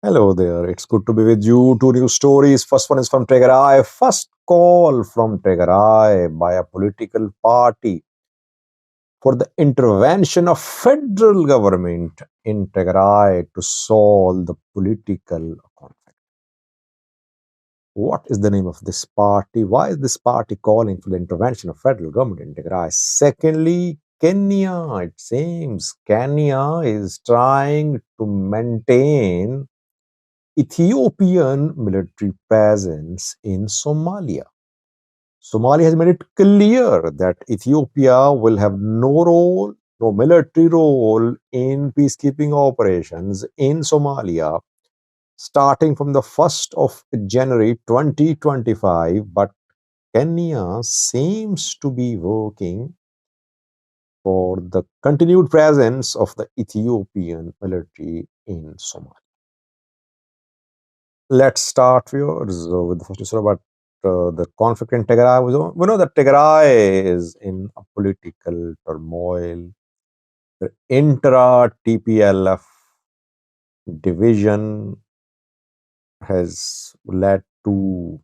Hello there, it's good to be with you. Two news stories. First one is from Tigray. First call from Tigray by a political party for the intervention of federal government in Tigray to solve the political conflict. What is the name of this party? Why is this party calling for the intervention of federal government in Tigray? Secondly, Kenya. It seems Kenya is trying to maintain Ethiopian military presence in Somalia. Somalia has made it clear that Ethiopia will have no military role in peacekeeping operations in Somalia starting from the 1st of January 2025. But Kenya seems to be working for the continued presence of the Ethiopian military in Somalia. Let's start viewers with the first story about the conflict in Tigray. We know that Tigray is in a political turmoil. The intra-TPLF division has led to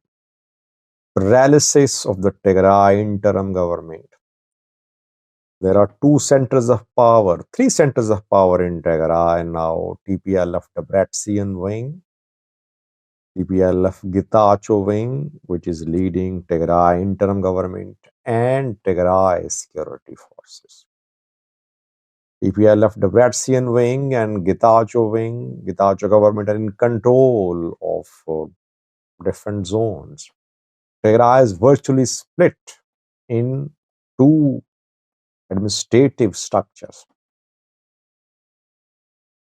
paralysis of the Tigray interim government. There are three centers of power in Tigray now: TPLF Debrecen wing, TPLF Getachew wing, which is leading Tigray interim government, and Tigray security forces. TPLF Debrecen wing and Getachew government are in control of different zones. Tigray is virtually split in two administrative structures.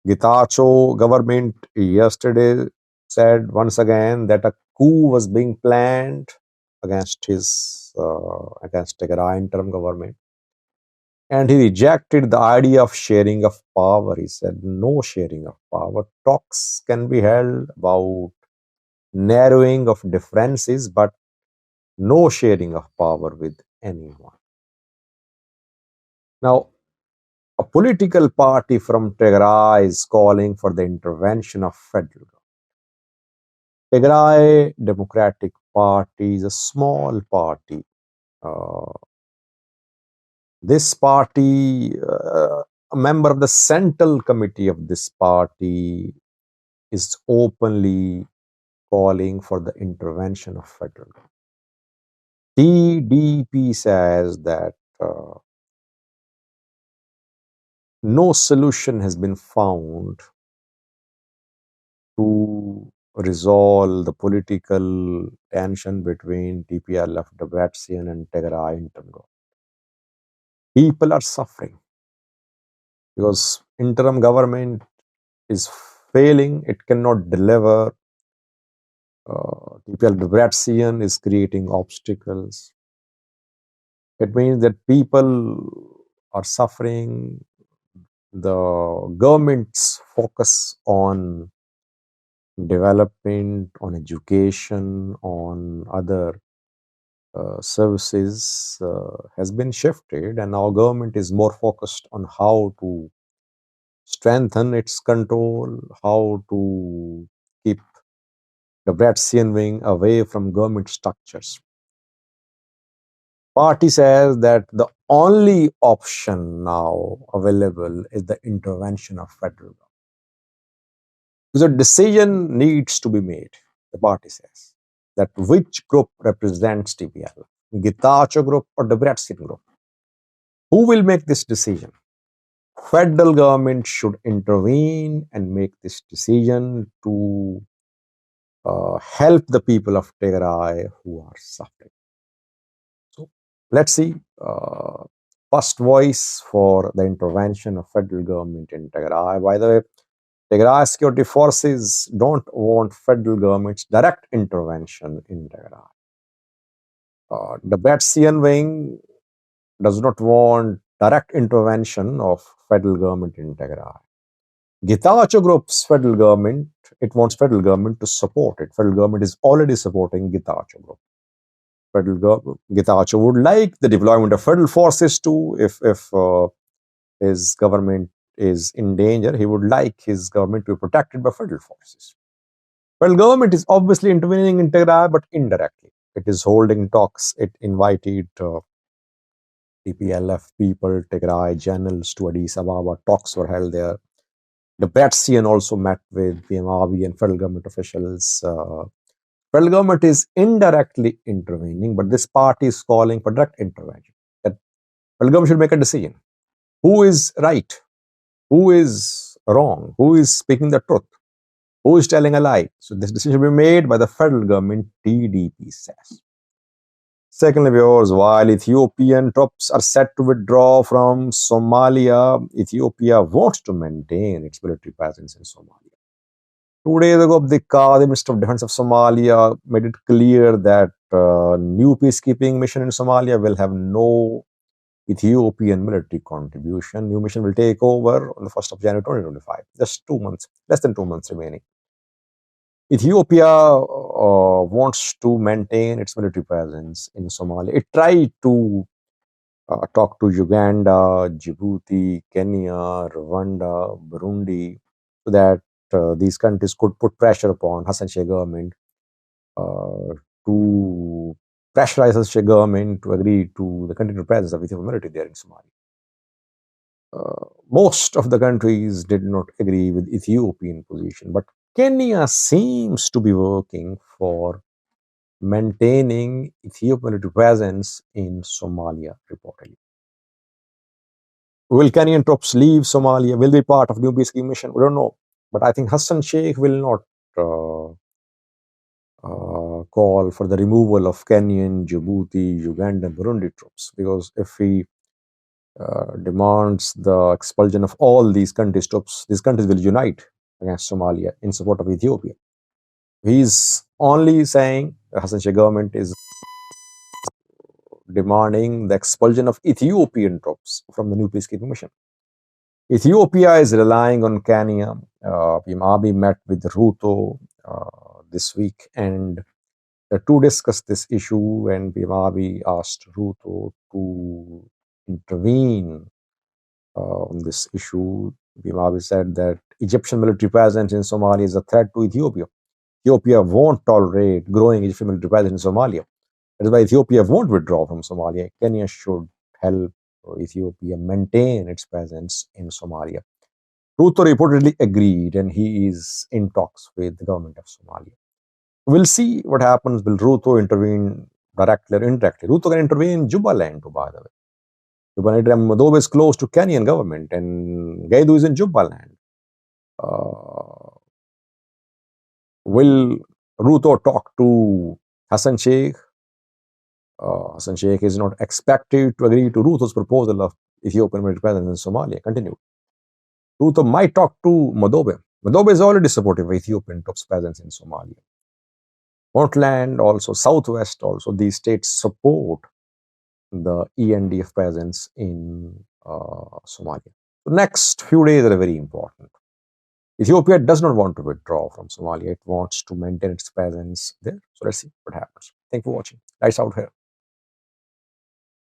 Getachew government yesterday said once again that a coup was being planned against Tigray interim government, and he rejected the idea of sharing of power. He said no sharing of power. Talks can be held about narrowing of differences, but no sharing of power with anyone. Now, a political party from Tigray is calling for the intervention of federal government. Tigray Democratic Party is a small party. This party, a member of the central committee of this party, is openly calling for the intervention of federal government. TDP says that no solution has been found to resolve the political tension between TPLF Debrecen and Tigray interim government. People are suffering because interim government is failing. It cannot deliver. TPLF Debrecen is creating obstacles. It means that people are suffering. The government's focus on development, on education, on other services has been shifted, and our government is more focused on how to strengthen its control, how to keep the Debrecen wing away from government structures. Party says that the only option now available is the intervention of federal government. Because a decision needs to be made, the party says, that which group represents TPLF, Getachew group or the Debrecen group. Who will make this decision? Federal government should intervene and make this decision to help the people of Tigray who are suffering. So let's see. First voice for the intervention of federal government in Tigray. By the way, Tigray security forces don't want federal government's direct intervention in Tigray. The Debrecen wing does not want direct intervention of federal government in Tigray. Getachew group's federal government, it wants federal government to support it. Federal government is already supporting Getachew group. Getachew would like the deployment of federal forces too. If his government is in danger, he would like his government to be protected by federal forces. Well, government is obviously intervening in Tigray, but indirectly. It is holding talks. It invited TPLF people, Tigray generals to Addis Ababa. Talks were held there. The Debretsion also met with PMRV and federal government officials. Federal government is indirectly intervening, but this party is calling for direct intervention. That federal government should make a decision. Who is right? Who is wrong? Who is speaking the truth? Who is telling a lie? So this decision should be made by the federal government, TDP says. Secondly, viewers, while Ethiopian troops are set to withdraw from Somalia, Ethiopia wants to maintain its military presence in Somalia. 2 days ago, the Minister of Defense of Somalia made it clear that new peacekeeping mission in Somalia will have no Ethiopian military contribution. New mission will take over on the 1st of January 2025. Just 2 months, less than 2 months remaining. Ethiopia wants to maintain its military presence in Somalia. It tried to talk to Uganda, Djibouti, Kenya, Rwanda, Burundi, so that these countries could put pressure upon Hassan Sheikh government to pressurize Hassan Sheikh government to agree to the continued presence of Ethiopian military there in Somalia. Most of the countries did not agree with Ethiopian position, but Kenya seems to be working for maintaining Ethiopian military presence in Somalia, reportedly. Will Kenyan troops leave Somalia? Will they be part of new peacekeeping mission? We don't know. But I think Hassan Sheikh will not call for the removal of Kenyan, Djibouti, Uganda, and Burundi troops, because if he demands the expulsion of all these countries' troops, these countries will unite against Somalia in support of Ethiopia. He's only saying the Hassan Sheikh government is demanding the expulsion of Ethiopian troops from the new peacekeeping mission. Ethiopia is relying on Kenya. Abiy met with Ruto this week, and the two discussed this issue, and Abiy asked Ruto to intervene on this issue. Abiy said that Egyptian military presence in Somalia is a threat to Ethiopia. Ethiopia won't tolerate growing Egyptian military presence in Somalia. That is why Ethiopia won't withdraw from Somalia. Kenya should help Ethiopia maintain its presence in Somalia. Ruto reportedly agreed, and he is in talks with the government of Somalia. We'll see what happens. Will Ruto intervene directly or indirectly? Ruto can intervene in Jubaland, by the way. Jubaland, Madobe is close to Kenyan government, and Gaidu is in Jubaland. Will Ruto talk to Hassan Sheikh? Hassan Sheikh is not expected to agree to Ruto's proposal of Ethiopian military presence in Somalia. Continue. Ruto might talk to Madobe. Madobe is already supportive of Ethiopian troops' presence in Somalia. Puntland, also Southwest, also these states support the ENDF presence in Somalia. The next few days are very important. Ethiopia does not want to withdraw from Somalia. It wants to maintain its presence there. So let's see what happens. Thank you for watching. Lights out here.